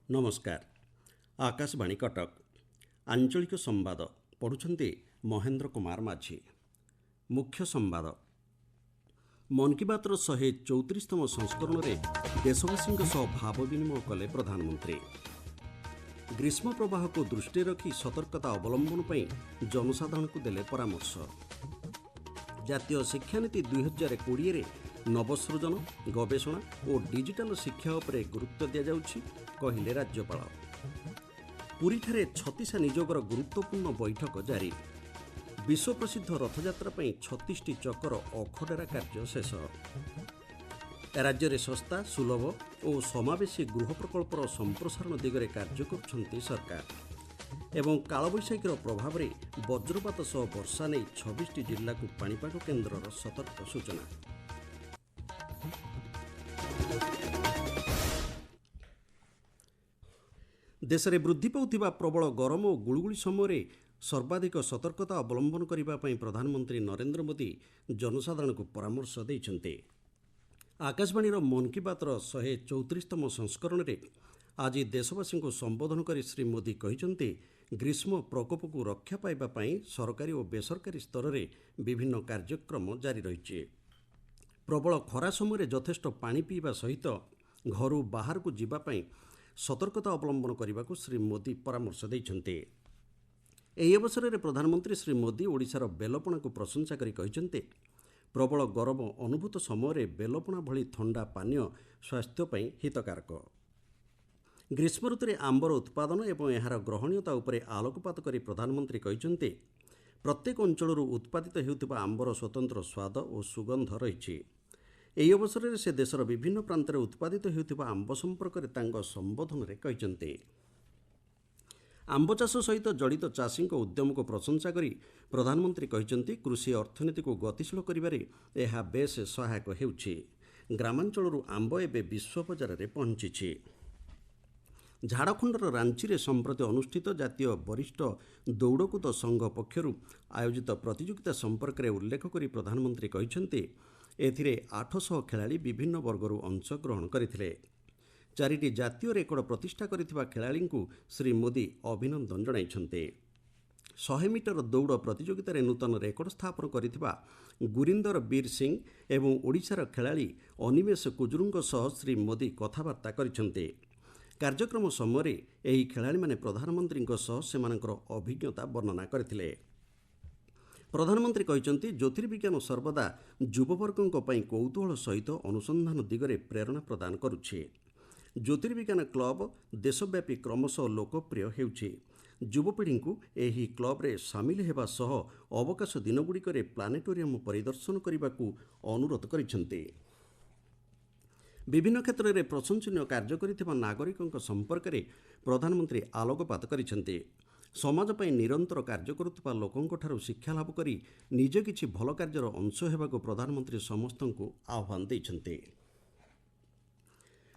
नमस्कार। आकाशवाणी कटक आंचलिक संवाद पढ़ुछंती महेंद्र कुमार माझी। मुख्य संवाद मन की बात 134तम संस्करण में देशवासी भाव विनिमय कले प्रधानमंत्री। ग्रीष्म प्रवाह को दृष्टि रखी सतर्कता अवलंबन पर जनसाधारण को देले परामर्श। जातीय शिक्षा नीति 2020 नवसृजन गवेषणा और डिजिटल शिक्षा उपरे गुरुत्व दिया जाउछि कहिले राज्यपाल। पुरी ठारे 36 नियोगर गुरुत्वपूर्ण बैठक जारी। विश्व प्रसिद्ध रथयात्रा पर 36टी चकर अखडेरा कार्य शेष। राज्य में सस्ता सुलभ और समावेशी गृह प्रकल्पर संप्रसारण दिगरे कार्य करुछंती सरकार। एवं कालबैशाखीर प्रभाव में वज्रपात सह वर्षा नहीं 26टी जिला को पाणीपाग केन्द्रर सतर्क सूचना। देश में वृद्धि पाउथिबा प्रबल गरम और गुळुगुळी समय सर्वाधिक सतर्कता अवलंबन करने प्रधानमंत्री नरेंद्र मोदी जनसाधारण को परामर्श देइछन्ते। आकाशवाणी मन की बात 134तम संस्करण में आज देशवासी को संबोधन कर श्री मोदी कहते ग्रीष्म प्रकोप को रक्षा पाइबापी सरकारी और बेसरकारी स्तर में विभिन्न कार्यक्रम जारी रही। प्रबल खरा समय यथेष्ट पानी पीवा सहित घर बाहर को जीवाई सतर्कता अवलंबन करने को श्री मोदी परामर्श देइछन्ते। एही अवसर में प्रधानमंत्री श्री मोदी ओडिशार बेलपणा को प्रशंसा करी कहते प्रबल गरम अनुभूत समय बेलपणा भली ठंडा पानीय स्वास्थ्य हितकारक। ग्रीष्म ऋतु में आंबर उत्पादन एवं यार ग्रहणीयता उपरे आलोकपात करी प्रधानमंत्री कहते प्रत्येक अंचल उत्पादित हेउथिबा आंबर स्वतंत्र स्वाद और सुगंध रही। ଏହି ଅବସରରେ ସେ ଦେଶର ବିଭିନ୍ନ ପ୍ରାନ୍ତରେ ଉତ୍ପାଦିତ ହେଉଥିବା ଆମ୍ବ ସମ୍ପର୍କରେ ତାଙ୍କ ସମ୍ବୋଧନରେ କହିଛନ୍ତି। ଆମ୍ବ ଚାଷ ସହିତ ଜଡ଼ିତ ଚାଷୀଙ୍କ ଉଦ୍ୟମକୁ ପ୍ରଶଂସା କରି ପ୍ରଧାନମନ୍ତ୍ରୀ କହିଛନ୍ତି କୃଷି ଅର୍ଥନୀତିକୁ ଗତିଶୀଳ କରିବାରେ ଏହା ବେଶ୍ ସହାୟକ ହେଉଛି। ଗ୍ରାମାଞ୍ଚଳରୁ ଆମ୍ବ ଏବେ ବିଶ୍ୱ ବଜାରରେ ପହଞ୍ଚିଛି। ଝାଡ଼ଖଣ୍ଡର ରାଞ୍ଚିରେ ସମ୍ପ୍ରତି ଅନୁଷ୍ଠିତ ଜାତୀୟ ବରିଷ୍ଠ ଦୌଡ଼କୁଦ ସଂଘ ପକ୍ଷରୁ ଆୟୋଜିତ ପ୍ରତିଯୋଗିତା ସମ୍ପର୍କରେ ଉଲ୍ଲେଖ କରି ପ୍ରଧାନମନ୍ତ୍ରୀ କହିଛନ୍ତି ଏଥିରେ 800 ଖେଳାଳି ବିଭିନ୍ନ ବର୍ଗରୁ ଅଂଶଗ୍ରହଣ କରିଥିଲେ। 4ଟି ଜାତୀୟ ରେକର୍ଡ ପ୍ରତିଷ୍ଠା କରିଥିବା ଖେଳାଳିଙ୍କୁ ଶ୍ରୀ ମୋଦି ଅଭିନନ୍ଦନ ଜଣାଇଛନ୍ତି। 100 ମିଟର ଦୌଡ଼ ପ୍ରତିଯୋଗିତାରେ ନୂତନ ରେକର୍ଡ ସ୍ଥାପନ କରିଥିବା ଗୁରିନ୍ଦର ବୀର ସିଂ ଏବଂ ଓଡ଼ିଶାର ଖେଳାଳି ଅନିମେଷ କୁଜୁରୁଙ୍କ ସହ ଶ୍ରୀ ମୋଦି କଥାବାର୍ତ୍ତା କରିଛନ୍ତି। କାର୍ଯ୍ୟକ୍ରମ ସମୟରେ ଏହି ଖେଳାଳିମାନେ ପ୍ରଧାନମନ୍ତ୍ରୀଙ୍କ ସହ ସେମାନଙ୍କର ଅଭିଜ୍ଞତା ବର୍ଣ୍ଣନା କରିଥିଲେ। प्रधानमंत्री कहते ज्योतिर्विज्ञान सर्वदा युववर्गों कौतूहल सहित अनुसंधान दिगरे प्रेरणा प्रदान करुच्छे। ज्योतिर्विज्ञान क्लब देशव्यापी क्रमशः लोकप्रिय हेउछि। युवपीढ़ी को यह क्लब्रे सामिल हेबा सह अवकाश दिनगुड़िकरे प्लानेटोरियम परिदर्शन करने को अनुरोध करिसेंते। विभिन्न क्षेत्र में प्रशंसनीय कार्य करिथिबा नागरिकों संपर्क में प्रधानमंत्री आलोकपात करिसेंते। समाज पर निरंतर कार्य करुवा लोकों ठारू शिक्षा लाभ करी निजे किछि भल कार्यर अंश हेबाकु प्रधानमंत्री समस्त को आह्वान देइछन्ते।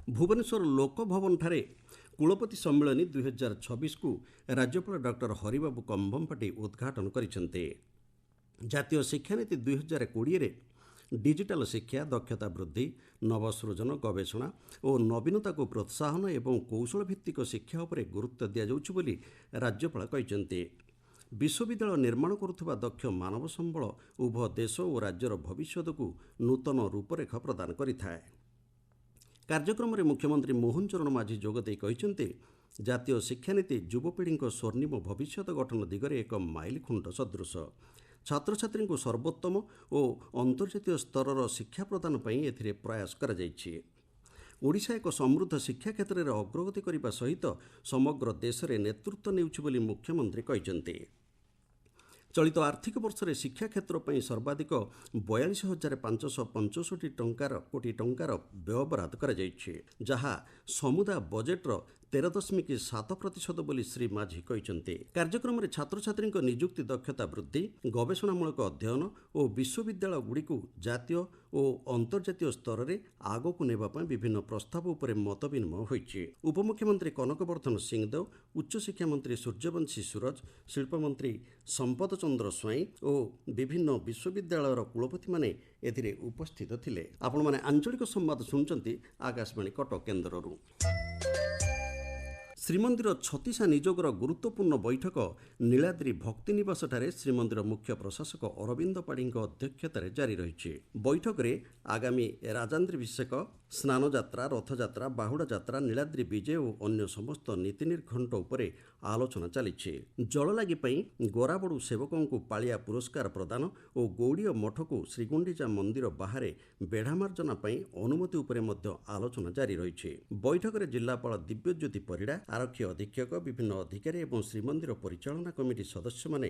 भुवनेश्वर लोकभवन ठारे कुलपति सम्मेलन 2026 को राज्यपाल डॉक्टर हरिबाबू कंभमपाटी उद्घाटन करिसेंते। जातीय शिक्षा नीति 2020 डिजिटल शिक्षा दक्षता वृद्धि नवसृजन गवेषणा और नवीनता को प्रोत्साहन एवं कौशल भित्तिक शिक्षा उपरे गुरुत्व दिया जाउछि बोली राज्यपाल कहते। विश्वविद्यालय निर्माण करुवा दक्ष मानव संबल उभय देश और राज्यर भविष्य को नूतन रूपरेखा प्रदान करिथाए। कार्यक्रम में मुख्यमंत्री मोहन चरण माझी जोगदे कहते जातीय शिक्षा नीति युवपीढ़ी स्वर्णिम भविष्य गठन दिगरे एक माइल खुंट सदृश। छात्र छात्री को सर्वोत्तम और अंतर्जातीय स्तर शिक्षा प्रदान पई एथिरे प्रयास करा जायछि। ओडिशा एक समृद्ध शिक्षा क्षेत्र में अग्रगति करने सहित समग्र देश में नेतृत्व नेउछि बोली मुख्यमंत्री कहते। चलित आर्थिक वर्ष में शिक्षा क्षेत्र पर सर्वाधिक 42,565 कोटी टंकार व्यय बराद करा जायछि, जहाँ समुदाय बजेट्र 13.7% बोली श्री माझी कहते। कार्यक्रम में छात्र छात्री निजुक्ति दक्षता वृद्धि गवेषणामूलक अध्ययन और विश्वविद्यालय गुड़ी जातीय और अंतर्जातीय स्तर में आग को नेबापी विभिन्न प्रस्ताव उपर मत विनिमय होइछि। उपमुख्यमंत्री कनकवर्धन सिंहदेव, उच्चशिक्षा मंत्री सूर्यवंशी सूरज, शिल्पमंत्री संपद चंद्र स्वाई और विभिन्न विश्वविद्यालय कुलपति माने एथिरे उपस्थित थिले। आपण माने आंचलिक संवाद सुनचंती आकाशवाणी कटक केन्द्ररू। ଶ୍ରୀମନ୍ଦିର ଛତିଶା ନିଯୋଗର ଗୁରୁତ୍ୱପୂର୍ଣ୍ଣ ବୈଠକ ନୀଳାଦ୍ରି ଭକ୍ତିନିବାସଠାରେ ଶ୍ରୀମନ୍ଦିର ମୁଖ୍ୟ ପ୍ରଶାସକ ଅରବିନ୍ଦ ପାଢ଼ୀଙ୍କ ଅଧ୍ୟକ୍ଷତାରେ ଜାରି ରହିଛି। ବୈଠକରେ ଆଗାମୀ ରାଜାନ୍ଦ୍ରୀଭିଷେକ, ସ୍ନାନଯାତ୍ରା, ରଥଯାତ୍ରା, ବାହୁଡ଼ା ଯାତ୍ରା, ନୀଳାଦ୍ରି ବିଜେ ଓ ଅନ୍ୟ ସମସ୍ତ ନୀତି ନିର୍ଘଣ୍ଟ ଉପରେ ଆଲୋଚନା ଚାଲିଛି। ଜଳଲାଗି ପାଇଁ ଗୋରାବଡ଼ୁ ସେବକଙ୍କୁ ପାଳିଆ ପୁରସ୍କାର ପ୍ରଦାନ ଓ ଗୌଡ଼ୀୟ ମଠକୁ ଶ୍ରୀଗୁଣ୍ଡିଚା ମନ୍ଦିର ବାହାରେ ବେଢ଼ା ମାର୍ଜନା ପାଇଁ ଅନୁମତି ଉପରେ ମଧ୍ୟ ଆଲୋଚନା ଜାରି ରହିଛି। ବୈଠକରେ ଜିଲ୍ଲାପାଳ ଦିବ୍ୟଜ୍ୟୋତି ପରିଡ଼ା, ଆରକ୍ଷୀ ଅଧୀକ୍ଷକ, ବିଭିନ୍ନ ଅଧିକାରୀ ଏବଂ ଶ୍ରୀମନ୍ଦିର ପରିଚାଳନା କମିଟି ସଦସ୍ୟମାନେ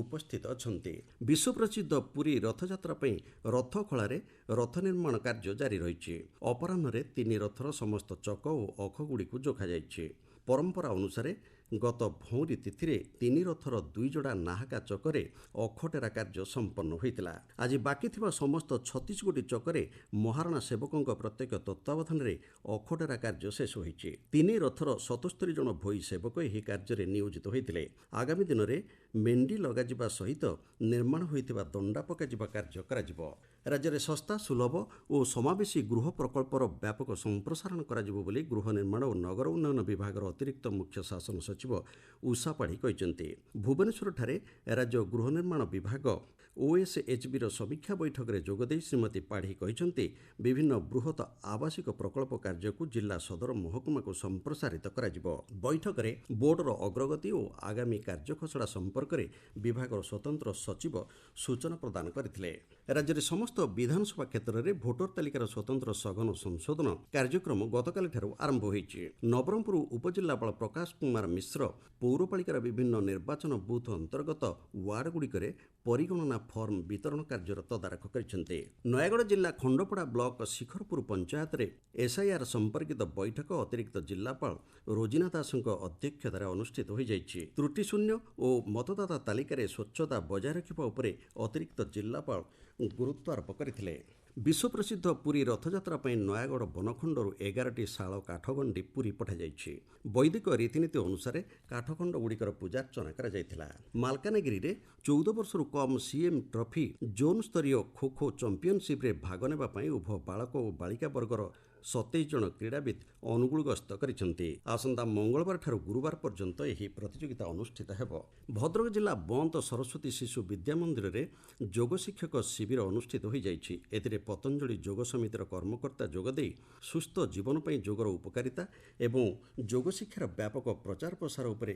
ଉପସ୍ଥିତ ଅଛନ୍ତି। ବିଶ୍ୱପ୍ରସିଦ୍ଧ ପୁରୀ ରଥଯାତ୍ରା ପାଇଁ ରଥଖଳାରେ ରଥ ନିର୍ମାଣ କାର୍ଯ୍ୟ ଜାରି ରହିଛି। ଅପରାହ୍ନରେ 3 ରଥର ସମସ୍ତ ଚକ ଓ ଅଖଗୁଡ଼ିକୁ ଯୋଖାଯାଇଛି। ପରମ୍ପରା ଅନୁସାରେ ଗତ ଭଉଁରୀ ତିଥିରେ 3 ରଥର 2 ଯୋଡ଼ା ନାହାକା ଚକରେ ଅଖଟେରା କାର୍ଯ୍ୟ ସମ୍ପନ୍ନ ହୋଇଥିଲା। ଆଜି ବାକି ଥିବା ସମସ୍ତ 36 ଗୋଟି ଚକରେ ମହାରଣା ସେବକଙ୍କ ପ୍ରତ୍ୟକ୍ଷ ତତ୍ତ୍ୱାବଧାନରେ ଅଖଟେରା କାର୍ଯ୍ୟ ଶେଷ ହୋଇଛି। 3 ରଥର 77 ଜଣ ଭୋଇ ସେବକ ଏହି କାର୍ଯ୍ୟରେ ନିୟୋଜିତ ହୋଇଥିଲେ। ଆଗାମୀ ଦିନରେ ମେଣ୍ଡି ଲଗାଯିବା ସହିତ ନିର୍ମାଣ ହୋଇଥିବା ଦଣ୍ଡା ପକାଯିବା କାର୍ଯ୍ୟ କରାଯିବ। ରାଜ୍ୟରେ ଶସ୍ତା, ସୁଲଭ ଓ ସମାବେଶୀ ଗୃହ ପ୍ରକଳ୍ପର ବ୍ୟାପକ ସମ୍ପ୍ରସାରଣ କରାଯିବ ବୋଲି ଗୃହ ନିର୍ମାଣ ଓ ନଗର ଉନ୍ନୟନ ବିଭାଗର ଅତିରିକ୍ତ ମୁଖ୍ୟ ଶାସନ ସଚିବ ଉଷା ପାଢ଼ୀ କହିଛନ୍ତି। ଭୁବନେଶ୍ୱରଠାରେ ରାଜ୍ୟ ଗୃହ ନିର୍ମାଣ ବିଭାଗ OSHBର ସମୀକ୍ଷା ବୈଠକରେ ଯୋଗଦେଇ ଶ୍ରୀମତୀ ପାଢ଼ୀ କହିଛନ୍ତି, ବିଭିନ୍ନ ବୃହତ ଆବାସିକ ପ୍ରକଳ୍ପ କାର୍ଯ୍ୟକୁ ଜିଲ୍ଲା ସଦର ମହକୁମାକୁ ସମ୍ପ୍ରସାରିତ କରାଯିବ। ବୈଠକରେ ବୋର୍ଡର ଅଗ୍ରଗତି ଓ ଆଗାମୀ କାର୍ଯ୍ୟଖସଡ଼ା ସମ୍ପର୍କରେ ବିଭାଗର ସ୍ୱତନ୍ତ୍ର ସଚିବ ସୂଚନା ପ୍ରଦାନ କରିଥିଲେ। ରାଜ୍ୟରେ ସମସ୍ତ ବିଧାନସଭା କ୍ଷେତ୍ରରେ ଭୋଟର ତାଲିକାର ସ୍ୱତନ୍ତ୍ର ସଘନ ସଂଶୋଧନ କାର୍ଯ୍ୟକ୍ରମ ଗତକାଲିଠାରୁ ଆରମ୍ଭ ହୋଇଛି। ନବରଙ୍ଗପୁର ଉପଜିଲ୍ଲାପାଳ ପ୍ରକାଶ କୁମାର ମିଶ୍ର ପୌରପାଳିକାର ବିଭିନ୍ନ ନିର୍ବାଚନ ବୁଥ୍ ଅନ୍ତର୍ଗତ ୱାର୍ଡଗୁଡ଼ିକରେ ପରିଗଣନା ଫର୍ମ ବିତରଣ କାର୍ଯ୍ୟର ତଦାରଖ କରିଛନ୍ତି। ନୟାଗଡ଼ ଜିଲ୍ଲା ଖଣ୍ଡପଡ଼ା ବ୍ଲକ ଶିଖରପୁର ପଞ୍ଚାୟତରେ SIR ସମ୍ପର୍କିତ ବୈଠକ ଅତିରିକ୍ତ ଜିଲ୍ଲାପାଳ ରୋଜିନା ଦାସଙ୍କ ଅଧ୍ୟକ୍ଷତାରେ ଅନୁଷ୍ଠିତ ହୋଇଯାଇଛି। ତ୍ରୁଟିଶୂନ୍ୟ ଓ ମତଦାତା ତାଲିକାରେ ସ୍ୱଚ୍ଛତା ବଜାୟ ରଖିବା ଉପରେ ଅତିରିକ୍ତ ଜିଲ୍ଲାପାଳ ଗୁରୁତ୍ୱାରୋପ କରିଥିଲେ। ବିଶ୍ୱପ୍ରସିଦ୍ଧ ପୁରୀ ରଥଯାତ୍ରା ପାଇଁ ନୟାଗଡ଼ ବନଖଣ୍ଡରୁ 11ଟି ଶାଳ କାଠଗଣ୍ଡି ପୁରୀ ପଠାଯାଇଛି। ବୈଦିକ ରୀତିନୀତି ଅନୁସାରେ କାଠଖଣ୍ଡଗୁଡ଼ିକର ପୂଜାର୍ଚ୍ଚନା କରାଯାଇଥିଲା। ମାଲକାନଗିରିରେ 14 ବର୍ଷରୁ କମ୍ CM ଟ୍ରଫି ଜୋନ୍ ସ୍ତରୀୟ ଖୋଖୋ ଚମ୍ପିୟନସିପ୍ରେ ଭାଗ ନେବା ପାଇଁ ଉଭୟ ବାଳକ ଓ ବାଳିକା ବର୍ଗର 27 ଜଣ କ୍ରୀଡ଼ାବିତ୍ ଅନୁଗୁଳ ଗସ୍ତ କରିଛନ୍ତି। ଆସନ୍ତା ମଙ୍ଗଳବାରଠାରୁ ଗୁରୁବାର ପର୍ଯ୍ୟନ୍ତ ଏହି ପ୍ରତିଯୋଗିତା ଅନୁଷ୍ଠିତ ହେବ। ଭଦ୍ରକ ଜିଲ୍ଲା ବନ୍ତ ସରସ୍ୱତୀ ଶିଶୁ ବିଦ୍ୟା ମନ୍ଦିରରେ ଯୋଗ ଶିକ୍ଷକ ଶିବିର ଅନୁଷ୍ଠିତ ହୋଇଯାଇଛି। ଏଥିରେ ପତଞ୍ଜଳି ଯୋଗ ସମିତିର କର୍ମକର୍ତ୍ତା ଯୋଗଦେଇ ସୁସ୍ଥ ଜୀବନ ପାଇଁ ଯୋଗର ଉପକାରିତା ଏବଂ ଯୋଗ ଶିକ୍ଷାର ବ୍ୟାପକ ପ୍ରଚାର ପ୍ରସାର ଉପରେ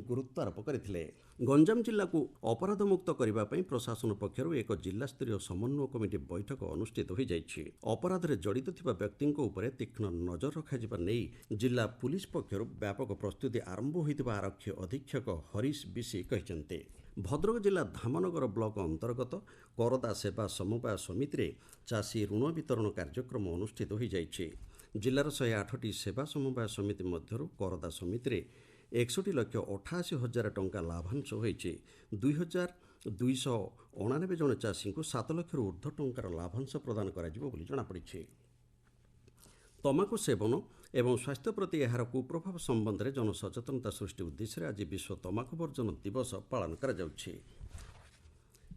ଗୁରୁତ୍ୱାରୋପ କରିଥିଲେ। ଗଞ୍ଜାମ ଜିଲ୍ଲାକୁ ଅପରାଧମୁକ୍ତ କରିବା ପାଇଁ ପ୍ରଶାସନ ପକ୍ଷରୁ ଏକ ଜିଲ୍ଲାସ୍ତରୀୟ ସମନ୍ୱୟ କମିଟି ବୈଠକ ଅନୁଷ୍ଠିତ ହୋଇଯାଇଛି। ଅପରାଧରେ ଜଡ଼ିତ ଥିବା ବ୍ୟକ୍ତିଙ୍କ ଉପରେ ତୀକ୍ଷ୍ଣ ନଜର ରଖାଯିବା ନେଇ ଜିଲ୍ଲା ପୁଲିସ ପକ୍ଷରୁ ବ୍ୟାପକ ପ୍ରସ୍ତୁତି ଆରମ୍ଭ ହୋଇଥିବା ଆରକ୍ଷୀ ଅଧୀକ୍ଷକ ହରିଶ ବିଶି କହିଛନ୍ତି। ଭଦ୍ରକ ଜିଲ୍ଲା ଧାମନଗର ବ୍ଲକ ଅନ୍ତର୍ଗତ କରଦା ସେବା ସମବାୟ ସମିତିରେ ଚାଷୀ ଋଣ ବିତରଣ କାର୍ଯ୍ୟକ୍ରମ ଅନୁଷ୍ଠିତ ହୋଇଯାଇଛି। ଜିଲ୍ଲାର 108ଟି ସେବା ସମବାୟ ସମିତି ମଧ୍ୟରୁ କରଦା ସମିତିରେ 61,88,000 ଟଙ୍କା ଲାଭାଂଶ ହୋଇଛି। 2,299 ଜଣ ଚାଷୀଙ୍କୁ 7 ଲକ୍ଷରୁ ଉର୍ଦ୍ଧ୍ୱ ଟଙ୍କାର ଲାଭାଂଶ ପ୍ରଦାନ କରାଯିବ ବୋଲି ଜଣାପଡ଼ିଛି। ତମାଖୁ ସେବନ ଏବଂ ସ୍ୱାସ୍ଥ୍ୟ ପ୍ରତି ଏହାର କୁପ୍ରଭାବ ସମ୍ବନ୍ଧରେ ଜନସଚେତନତା ସୃଷ୍ଟି ଉଦ୍ଦେଶ୍ୟରେ ଆଜି ବିଶ୍ୱ ତମାଖୁ ବର୍ଜନ ଦିବସ ପାଳନ କରାଯାଉଛି।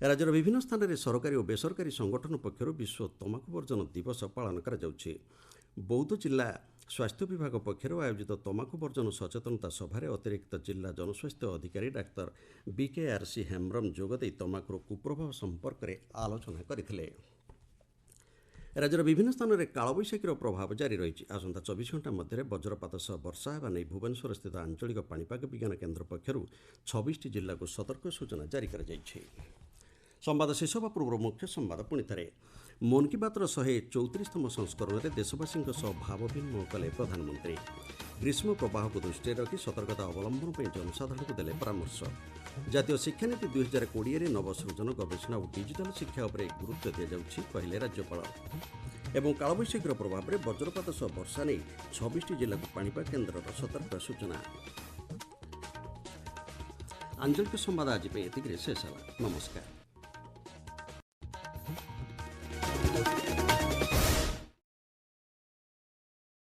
ରାଜ୍ୟର ବିଭିନ୍ନ ସ୍ଥାନରେ ସରକାରୀ ଓ ବେସରକାରୀ ସଂଗଠନ ପକ୍ଷରୁ ବିଶ୍ୱ ତମାଖୁ ବର୍ଜନ ଦିବସ ପାଳନ କରାଯାଉଛି। ବୌଦ୍ଧ ଜିଲ୍ଲା ସ୍ୱାସ୍ଥ୍ୟ ବିଭାଗ ପକ୍ଷରୁ ଆୟୋଜିତ ତମାଖୁ ବର୍ଜନ ସଚେତନତା ସଭାରେ ଅତିରିକ୍ତ ଜିଲ୍ଲା ଜନସ୍ୱାସ୍ଥ୍ୟ ଅଧିକାରୀ ଡାକ୍ତର BKRC ହେମ୍ବ୍ରମ ଯୋଗଦେଇ ତମାଖୁର କୁପ୍ରଭାବ ସମ୍ପର୍କରେ ଆଲୋଚନା କରିଥିଲେ। ରାଜ୍ୟର ବିଭିନ୍ନ ସ୍ଥାନରେ କାଳବୈଶାଖୀର ପ୍ରଭାବ ଜାରି ରହିଛି। ଆସନ୍ତା 24 ଘଣ୍ଟା ମଧ୍ୟରେ ବଜ୍ରପାତ ସହ ବର୍ଷା ହେବା ନେଇ ଭୁବନେଶ୍ୱରସ୍ଥିତ ଆଞ୍ଚଳିକ ପାଣିପାଗ ବିଜ୍ଞାନ କେନ୍ଦ୍ର ପକ୍ଷରୁ 26ଟି ଜିଲ୍ଲାକୁ ସତର୍କ ସୂଚନା ଜାରି କରାଯାଇଛି। ସମ୍ବାଦ ଶେଷ ହେବା ପୂର୍ବରୁ ମୁଖ୍ୟ ସମ୍ବାଦ ପୁଣିଥରେ। ମନ୍ କି ବାତ୍ର 134ତମ ସଂସ୍କରଣରେ ଦେଶବାସୀଙ୍କ ସହ ଭାବ ବିନିମୟ କଲେ ପ୍ରଧାନମନ୍ତ୍ରୀ। ଗ୍ରୀଷ୍ମ ପ୍ରବାହକୁ ଦୃଷ୍ଟିରେ ରଖି ସତର୍କତା ଅବଲମ୍ବନ ପାଇଁ ଜନସାଧାରଣଙ୍କୁ ଦେଲେ ପରାମର୍ଶ। ଜାତୀୟ ଶିକ୍ଷାନୀତି 2020ରେ ନବସୃଜନ, ଗବେଷଣା ଓ ଡିଜିଟାଲ ଶିକ୍ଷା ଉପରେ ଗୁରୁତ୍ୱ ଦିଆଯାଉଛି କହିଲେ ରାଜ୍ୟପାଳ। ଏବଂ କାଳବୈଶାଖୀର ପ୍ରଭାବରେ ବଜ୍ରପାତ ସହ ବର୍ଷା ନେଇ 26ଟି ଜିଲ୍ଲାକୁ ପାଣିପାଗ କେନ୍ଦ୍ରର ସତର୍କ ସୂଚନା। ଆଞ୍ଚଳିକ ସମ୍ବାଦ ଆଜି ପାଇଁ ଏତିକିରେ ଶେଷ ହେଲା। ନମସ୍କାର।